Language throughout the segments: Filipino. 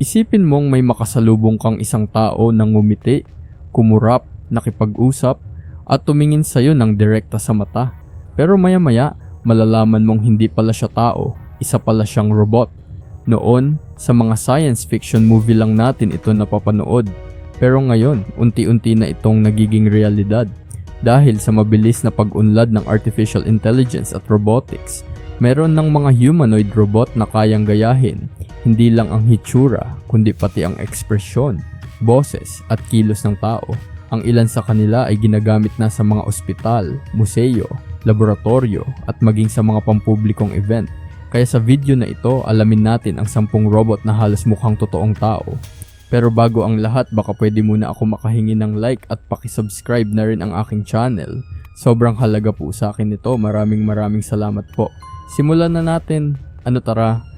Isipin mong may makasalubong kang isang tao na ngumiti, kumurap, nakipag-usap, at tumingin sa'yo ng direkta sa mata. Pero maya-maya, malalaman mong hindi pala siya tao, isa pala siyang robot. Noon, sa mga science fiction movie lang natin ito napapanood. Pero ngayon, unti-unti na itong nagiging realidad. Dahil sa mabilis na pag-unlad ng artificial intelligence at robotics, meron ng mga humanoid robot na kayang gayahin hindi lang ang hitsura, kundi pati ang ekspresyon, boses at kilos ng tao. Ang ilan sa kanila ay ginagamit na sa mga ospital, museo, laboratorio at maging sa mga pampublikong event. Kaya sa video na ito, alamin natin ang 10 robot na halos mukhang totoong tao. Pero bago ang lahat, baka pwede muna ako makahingi ng like at pakisubscribe na rin ang aking channel. Sobrang halaga po sa akin ito. Maraming salamat po. Simulan na natin. Tara?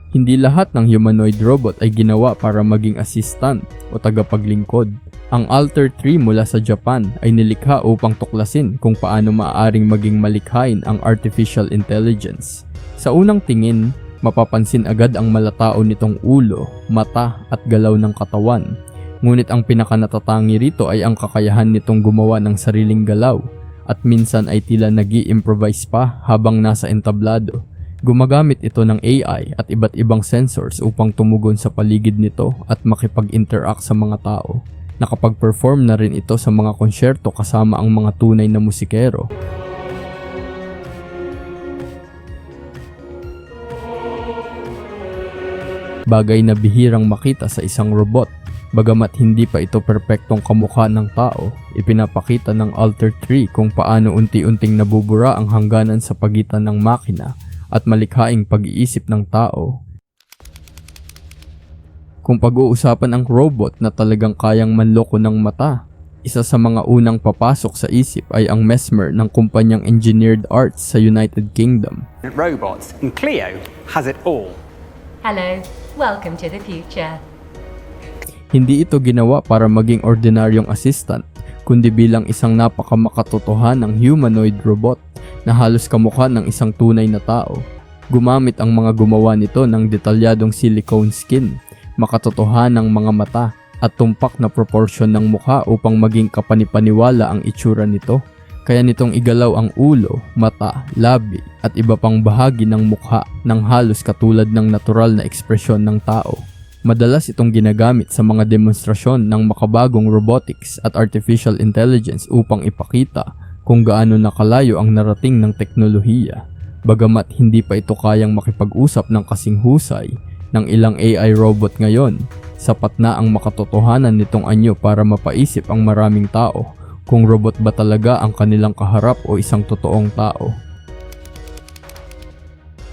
Hindi lahat ng humanoid robot ay ginawa para maging assistant o tagapaglingkod. Ang Alter 3 mula sa Japan ay nilikha upang tuklasin kung paano maaaring maging malikhain ang artificial intelligence. Sa unang tingin, mapapansin agad ang malatao nitong ulo, mata at galaw ng katawan. Ngunit ang pinakanatatangi rito ay ang kakayahan nitong gumawa ng sariling galaw at minsan ay tila nag-i-improvise pa habang nasa entablado. Gumagamit ito ng AI at iba't ibang sensors upang tumugon sa paligid nito at makipag-interact sa mga tao. Nakapag-perform na rin ito sa mga konsyerto kasama ang mga tunay na musikero. Bagay na bihirang makita sa isang robot. Bagamat hindi pa ito perpektong kamukha ng tao, ipinapakita ng Alter 3 kung paano unti-unting nabubura ang hangganan sa pagitan ng makina at malikhaing pag-iisip ng tao. Kung pag-uusapan ang robot na talagang kayang manloko ng mata, isa sa mga unang papasok sa isip ay ang Mesmer ng kumpanyang Engineered Arts sa United Kingdom. Robots, and Clio has it all. Hello, welcome to the future. Hindi ito ginawa para maging ordinaryong assistant, kundi bilang isang napakamakatotohanang humanoid robot na halos kamukha ng isang tunay na tao. Gumamit ang mga gumawa nito ng detalyadong silicone skin, makatotohanang mga mata at tumpak na proportion ng mukha upang maging kapanipaniwala ang itsura nito. Kaya nitong igalaw ang ulo, mata, labi at iba pang bahagi ng mukha ng halos katulad ng natural na ekspresyon ng tao. Madalas itong ginagamit sa mga demonstrasyon ng makabagong robotics at artificial intelligence upang ipakita kung gaano nakalayo ang narating ng teknolohiya. Bagamat hindi pa ito kayang makipag-usap ng kasing husay ng ilang AI robot ngayon, sapat na ang makatotohanan nitong anyo para mapaisip ang maraming tao kung robot ba talaga ang kanilang kaharap o isang totoong tao.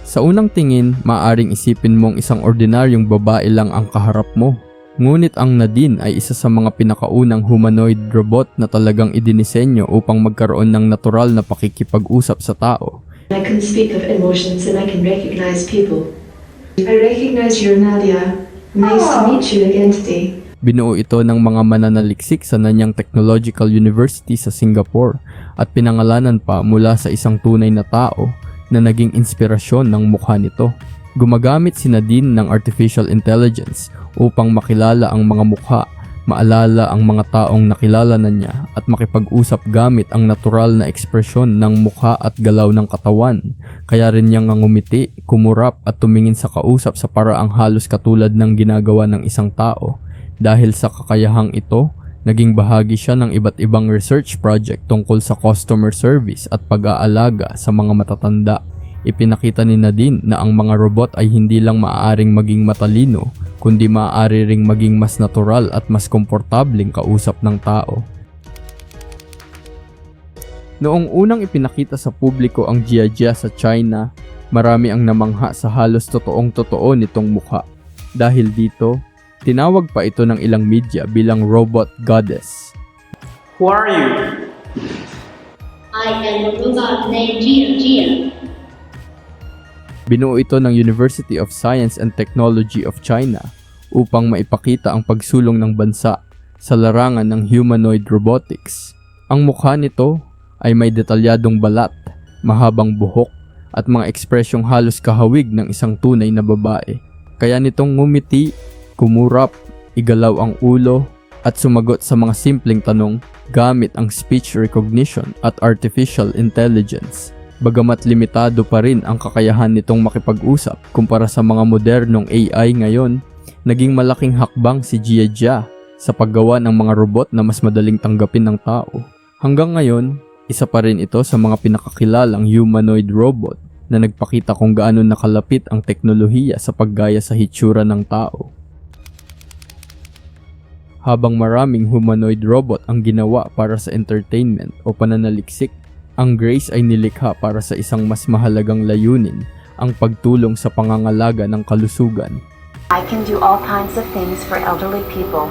Sa unang tingin, maaring isipin mong isang ordinaryong babae lang ang kaharap mo. Ngunit ang Nadine ay isa sa mga pinakaunang humanoid robot na talagang idinisenyo upang magkaroon ng natural na pakikipag-usap sa tao. I can speak of emotions and I can recognize people. I recognize you're Nadia. Nice to meet you again today. Binuo ito ng mga mananaliksik sa Nanyang Technological University sa Singapore at pinangalanan pa mula sa isang tunay na tao na naging inspirasyon ng mukha nito. Gumagamit si Nadine ng artificial intelligence upang makilala ang mga mukha, maalala ang mga taong nakilala na niya at makipag-usap gamit ang natural na ekspresyon ng mukha at galaw ng katawan. Kaya rin niyang ngumiti, kumurap at tumingin sa kausap sa paraang halos katulad ng ginagawa ng isang tao. Dahil sa kakayahang ito, naging bahagi siya ng iba't ibang research project tungkol sa customer service at pag-aalaga sa mga matatanda. Ipinakita ni Nadine na ang mga robot ay hindi lang maaaring maging matalino, kundi maaari ring maging mas natural at mas komportableng kausap ng tao. Noong unang ipinakita sa publiko ang Jia sa China, marami ang namangha sa halos totoong-totoo nitong mukha. Dahil dito, tinawag pa ito ng ilang media bilang robot goddess. Who are you? I am a robot named Gia. Binuo ito ng University of Science and Technology of China upang maipakita ang pagsulong ng bansa sa larangan ng humanoid robotics. Ang mukha nito ay may detalyadong balat, mahabang buhok at mga ekspresyong halos kahawig ng isang tunay na babae. Kaya nitong ngumiti, kumurap, igalaw ang ulo, at sumagot sa mga simpleng tanong gamit ang speech recognition at artificial intelligence. Bagamat limitado pa rin ang kakayahan nitong makipag-usap kumpara sa mga modernong AI ngayon, naging malaking hakbang si Jia sa paggawa ng mga robot na mas madaling tanggapin ng tao. Hanggang ngayon, isa pa rin ito sa mga pinakakilalang humanoid robot na nagpakita kung gaano nakalapit ang teknolohiya sa paggaya sa hitsura ng tao. Habang maraming humanoid robot ang ginawa para sa entertainment o pananaliksik, ang Grace ay nilikha para sa isang mas mahalagang layunin, ang pagtulong sa pangangalaga ng kalusugan. I can do all kinds of things for elderly people.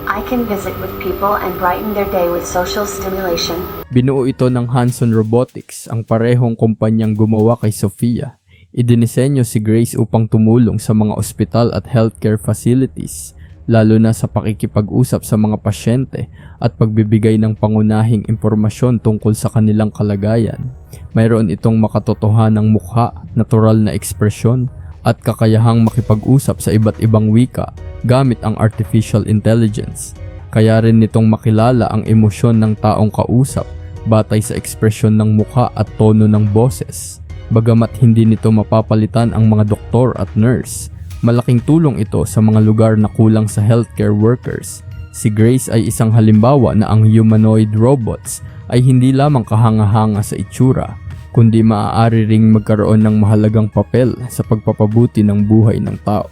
I can visit with people and brighten their day with social stimulation. Binuo ito ng Hanson Robotics, ang parehong kumpanyang gumawa kay Sophia. Idinisenyo si Grace upang tumulong sa mga ospital at healthcare facilities, lalo na sa pakikipag-usap sa mga pasyente at pagbibigay ng pangunahing impormasyon tungkol sa kanilang kalagayan. Mayroon itong makatotohanang mukha, natural na ekspresyon, at kakayahang makipag-usap sa iba't ibang wika gamit ang artificial intelligence. Kaya rin nitong makilala ang emosyon ng taong kausap batay sa ekspresyon ng mukha at tono ng boses. Bagamat hindi nito mapapalitan ang mga doktor at nurse, malaking tulong ito sa mga lugar na kulang sa healthcare workers. Si Grace ay isang halimbawa na ang humanoid robots ay hindi lamang kahanga-hanga sa itsura, kundi maaari ring magkaroon ng mahalagang papel sa pagpapabuti ng buhay ng tao.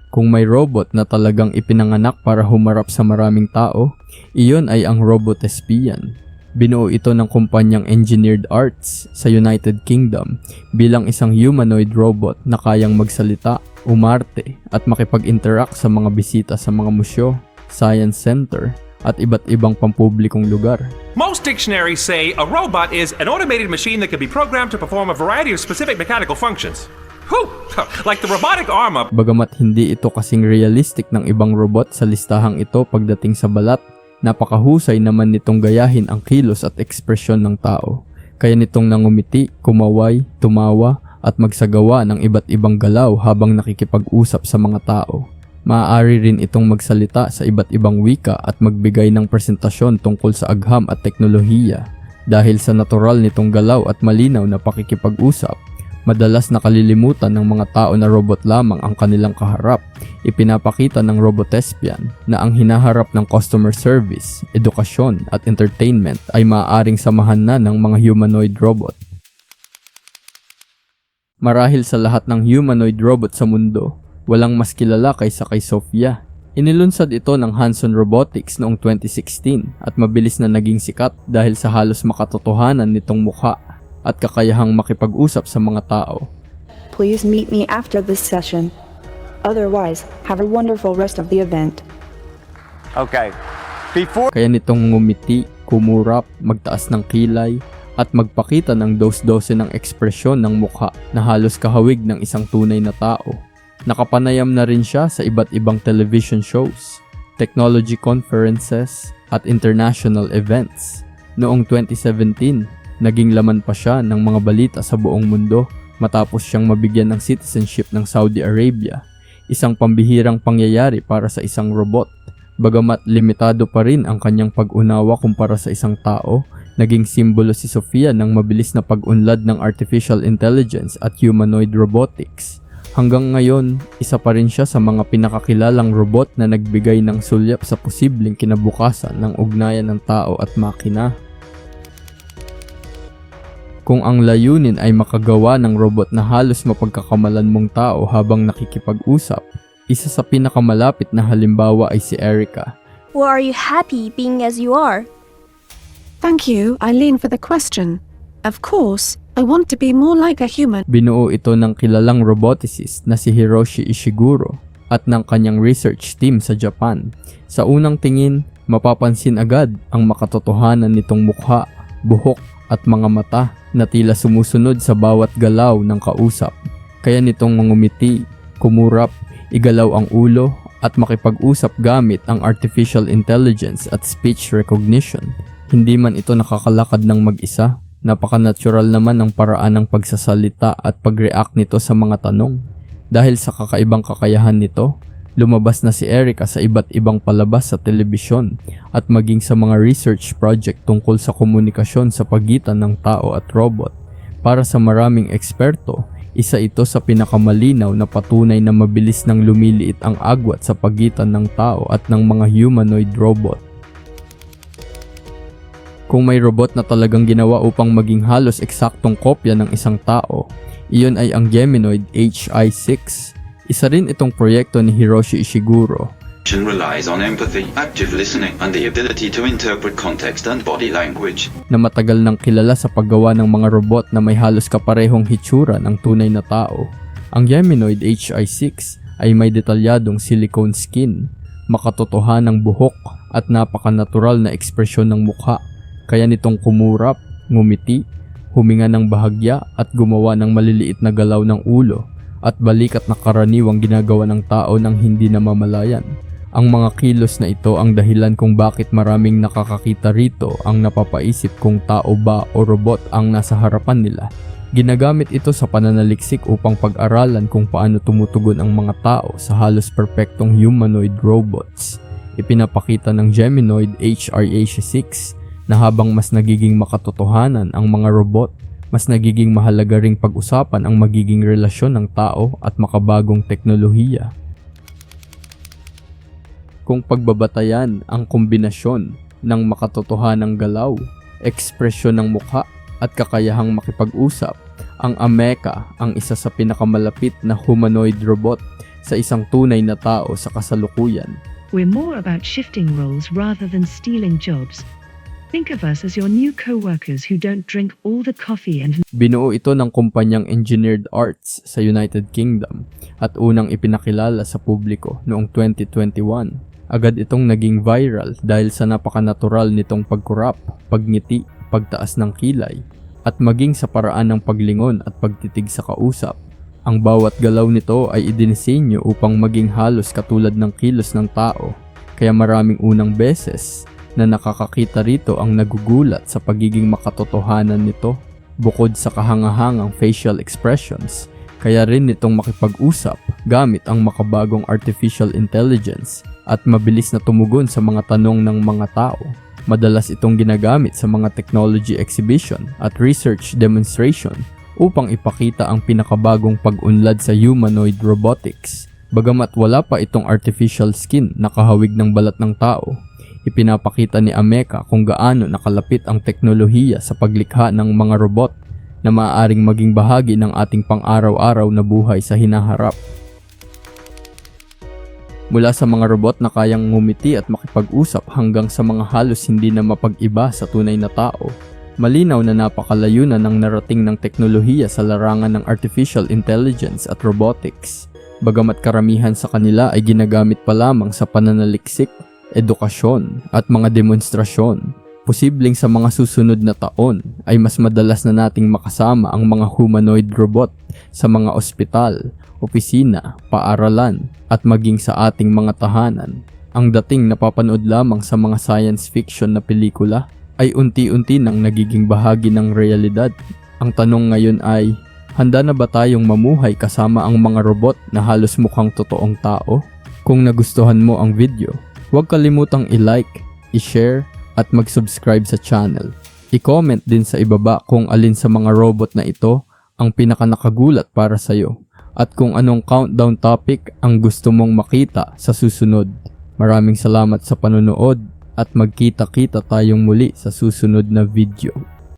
Kung may robot na talagang ipinanganak para humarap sa maraming tao, iyon ay ang Robotespian. Binuo ito ng kumpanyang Engineered Arts sa United Kingdom bilang isang humanoid robot na kayang magsalita, umarte at makipag-interact sa mga bisita sa mga museo, science center at iba't ibang pampublikong lugar. Most dictionaries say a robot is an automated machine that can be programmed to perform a variety of specific mechanical functions. Whew! Like the robotic arm up. Bagamat hindi ito kasing realistic ng ibang robot sa listahang ito pagdating sa balat, napakahusay naman nitong gayahin ang kilos at ekspresyon ng tao. Kaya nitong nangumiti, kumaway, tumawa at magsagawa ng iba't ibang galaw habang nakikipag-usap sa mga tao. Maaari rin itong magsalita sa iba't ibang wika at magbigay ng presentasyon tungkol sa agham at teknolohiya. Dahil sa natural nitong galaw at malinaw na pakikipag-usap, madalas nakalilimutan ng mga tao na robot lamang ang kanilang kaharap. Ipinapakita ng Robotespian na ang hinaharap ng customer service, edukasyon at entertainment ay maaaring samahan na ng mga humanoid robot. Marahil sa lahat ng humanoid robot sa mundo, walang mas kilala kaysa kay Sophia. Inilunsad ito ng Hanson Robotics noong 2016 at mabilis na naging sikat dahil sa halos makatotohanan nitong mukha at kakayahang makipag-usap sa mga tao. Please meet me after this session. Otherwise, have a wonderful rest of the event. Okay. Before Kaya nitong ngumiti, kumurap, magtaas ng kilay, at magpakita ng dos-dose ng ekspresyon ng mukha na halos kahawig ng isang tunay na tao. Nakapanayam na rin siya sa iba't ibang television shows, technology conferences, at international events. Noong 2017, naging laman pa siya ng mga balita sa buong mundo matapos siyang mabigyan ng citizenship ng Saudi Arabia, isang pambihirang pangyayari para sa isang robot. Bagamat limitado pa rin ang kanyang pag-unawa kumpara sa isang tao, naging simbolo si Sophia ng mabilis na pag-unlad ng artificial intelligence at humanoid robotics. Hanggang ngayon, isa pa rin siya sa mga pinakakilalang robot na nagbigay ng sulyap sa posibleng kinabukasan ng ugnayan ng tao at makina. Kung ang layunin ay makagawa ng robot na halos mapagkakamalan mong tao habang nakikipag-usap, isa sa pinakamalapit na halimbawa ay si Erica. Or are you happy being as you are? Thank you, Eileen, for the question. Of course, I want to be more like a human. Binuo ito ng kilalang roboticist na si Hiroshi Ishiguro at ng kanyang research team sa Japan. Sa unang tingin, mapapansin agad ang makatotohanan nitong mukha, buhok at mga mata na tila sumusunod sa bawat galaw ng kausap. Kaya nitong mangumiti, kumurap, igalaw ang ulo at makipag-usap gamit ang artificial intelligence at speech recognition. Hindi man ito nakakalakad ng mag-isa, Napaka-natural naman ng paraan ng pagsasalita at pag-react nito sa mga tanong. Dahil sa kakaibang kakayahan nito, lumabas na si Erica sa iba't ibang palabas sa telebisyon at maging sa mga research project tungkol sa komunikasyon sa pagitan ng tao at robot. Para sa maraming eksperto, isa ito sa pinakamalinaw na patunay na mabilis nang lumiliit ang agwat sa pagitan ng tao at ng mga humanoid robot. Kung may robot na talagang ginawa upang maging halos eksaktong kopya ng isang tao, iyon ay ang Geminoid HI6. Isa rin itong proyekto ni Hiroshi Ishiguro relies on empathy, active listening, and the ability to interpret context and body language. Na matagal nang kilala sa paggawa ng mga robot na may halos kaparehong hitsura ng tunay na tao. Ang Geminoid HI6 ay may detalyadong silicone skin, makatotohanang buhok at napaka-natural na ekspresyon ng mukha. Kaya nitong kumurap, ngumiti, huminga ng bahagya at gumawa ng maliliit na galaw ng ulo at balikat na karaniwang ginagawa ng tao nang hindi namamalayan. Ang mga kilos na ito ang dahilan kung bakit maraming nakakakita rito ang napapaisip kung tao ba o robot ang nasa harapan nila. Ginagamit ito sa pananaliksik upang pag-aralan kung paano tumutugon ang mga tao sa halos perpektong humanoid robots. Ipinapakita ng Geminoid HI6 na habang mas nagiging makatotohanan ang mga robot, mas nagiging mahalaga ring pag-usapan ang magiging relasyon ng tao at makabagong teknolohiya. Kung pagbabatayan ang kombinasyon ng makatotohanang galaw, ekspresyon ng mukha at kakayahang makipag-usap, ang Ameca ang isa sa pinakamalapit na humanoid robot sa isang tunay na tao sa kasalukuyan. We're more about shifting roles rather than stealing jobs. Think of us as your new co-workers who don't drink all the coffee and... Binuo ito ng kumpanyang Engineered Arts sa United Kingdom at unang ipinakilala sa publiko noong 2021. Agad itong naging viral dahil sa napaka-natural nitong pagkurap, pagngiti, pagtaas ng kilay, at maging sa paraan ng paglingon at pagtitig sa kausap. Ang bawat galaw nito ay idinisenyo upang maging halos katulad ng kilos ng tao, kaya maraming unang beses na nakakakita rito ang nagugulat sa pagiging makatotohanan nito. Bukod sa kahangahangang facial expressions, kaya rin nitong makipag-usap gamit ang makabagong artificial intelligence at mabilis na tumugon sa mga tanong ng mga tao. Madalas itong ginagamit sa mga technology exhibition at research demonstration upang ipakita ang pinakabagong pag-unlad sa humanoid robotics. Bagamat wala pa itong artificial skin na kahawig ng balat ng tao, ipinapakita ni Ameca kung gaano nakalapit ang teknolohiya sa paglikha ng mga robot na maaaring maging bahagi ng ating pang-araw-araw na buhay sa hinaharap. Mula sa mga robot na kayang ngumiti at makipag-usap hanggang sa mga halos hindi na mapag-iba sa tunay na tao, malinaw na napakalayo na ng narating ng teknolohiya sa larangan ng artificial intelligence at robotics. Bagamat karamihan sa kanila ay ginagamit pa lamang sa pananaliksik, edukasyon at mga demonstrasyon, posibleng sa mga susunod na taon ay mas madalas na nating makasama ang mga humanoid robot sa mga ospital, opisina, paaralan at maging sa ating mga tahanan. Ang dating napapanood lamang sa mga science fiction na pelikula ay unti-unti nang nagiging bahagi ng realidad. Ang tanong ngayon ay, handa na ba tayong mamuhay kasama ang mga robot na halos mukhang totoong tao? Kung nagustuhan mo ang video, huwag kalimutang i-like, i-share, at mag-subscribe sa channel. I-comment din sa ibaba kung alin sa mga robot na ito ang pinakanakagulat para sa'yo at kung anong countdown topic ang gusto mong makita sa susunod. Maraming salamat sa panonood at magkita-kita tayong muli sa susunod na video.